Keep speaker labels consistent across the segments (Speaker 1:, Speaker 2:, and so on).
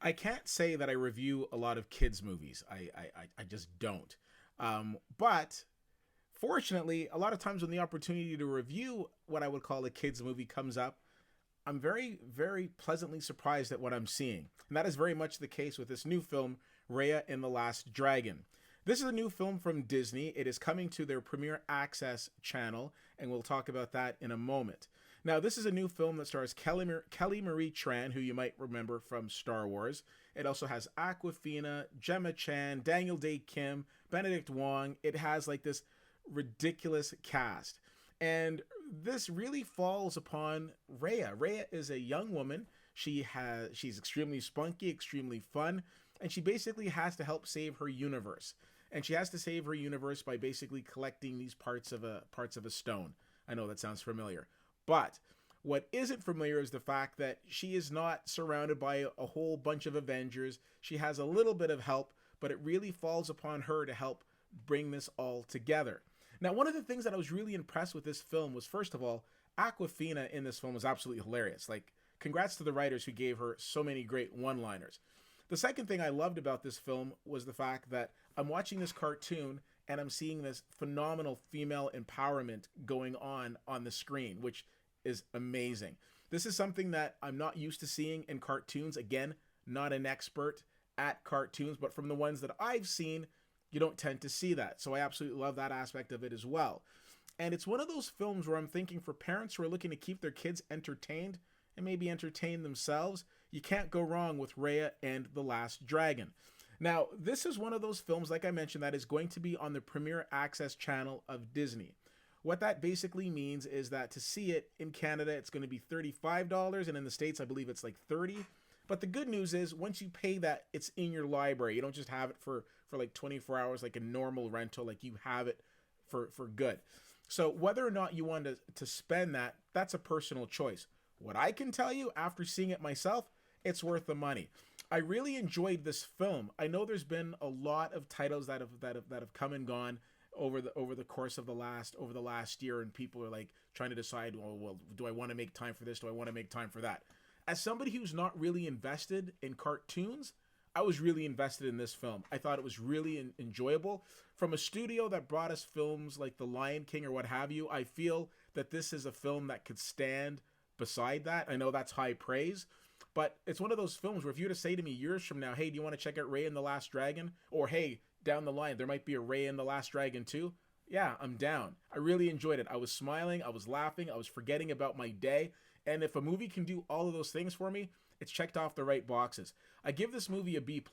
Speaker 1: I can't say that I review a lot of kids' movies. I just don't. But fortunately, a lot of times when the opportunity to review what I would call a kids' movie comes up, I'm very, very pleasantly surprised at what I'm seeing. And that is very much the case with this new film, Raya and the Last Dragon. This is a new film from Disney. It is coming to their Premier Access channel, and we'll talk about that in a moment. Now, this is a new film that stars Kelly Marie Tran, who you might remember from Star Wars. It also has Awkwafina, Gemma Chan, Daniel Day Kim, Benedict Wong. It has like this ridiculous cast. And this really falls upon Raya. Raya is a young woman. She's extremely spunky, extremely fun, and she basically has to help save her universe. And she has to save her universe by basically collecting these parts of a stone. I know that sounds familiar. But what isn't familiar is the fact that she is not surrounded by a whole bunch of Avengers. She has a little bit of help, but it really falls upon her to help bring this all together. Now, one of the things that I was really impressed with this film was, first of all, Awkwafina in this film was absolutely hilarious. Like, congrats to the writers who gave her so many great one-liners. The second thing I loved about this film was the fact that I'm watching this cartoon and I'm seeing this phenomenal female empowerment going on the screen, which is amazing. This is something that I'm not used to seeing in cartoons. Again, not an expert at cartoons, but from the ones that I've seen, you don't tend to see that. So I absolutely love that aspect of it as well. And it's one of those films where I'm thinking for parents who are looking to keep their kids entertained and maybe entertain themselves, you can't go wrong with Raya and the Last Dragon. Now, this is one of those films, like I mentioned, that is going to be on the Premier Access channel of Disney. What that basically means is that to see it in Canada, it's going to be $35, and in the States, I believe it's like $30. But the good news is, once you pay that, it's in your library. You don't just have it for like 24 hours like a normal rental. Like, you have it for good. So whether or not you want to spend that, that's a personal choice. What I can tell you, after seeing it myself, it's worth the money. I really enjoyed this film. I know there's been a lot of titles that have come and gone over the course of the last year, and people are like trying to decide, well, do I want to make time for this? Do I want to make time for that? As somebody who's not really invested in cartoons, I was really invested in this film. I thought it was really enjoyable. From a studio that brought us films like The Lion King or what have you, I feel that this is a film that could stand beside that. I know that's high praise, but it's one of those films where if you were to say to me years from now, hey, do you want to check out Raya and the Last Dragon? Or hey, down the line, there might be a Raya and the Last Dragon too. Yeah, I'm down. I really enjoyed it. I was smiling, I was laughing, I was forgetting about my day. And if a movie can do all of those things for me, it's checked off the right boxes. I give this movie a B+.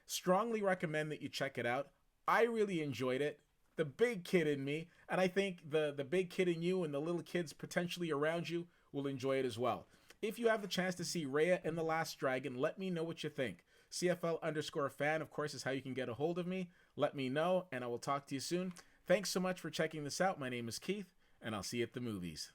Speaker 1: Strongly recommend that you check it out. I really enjoyed it. The big kid in me, and I think the big kid in you and the little kids potentially around you will enjoy it as well. If you have the chance to see Raya and the Last Dragon, let me know what you think. CFL_fan, of course, is how you can get a hold of me. Let me know, and I will talk to you soon. Thanks so much for checking this out. My name is Keith, and I'll see you at the movies.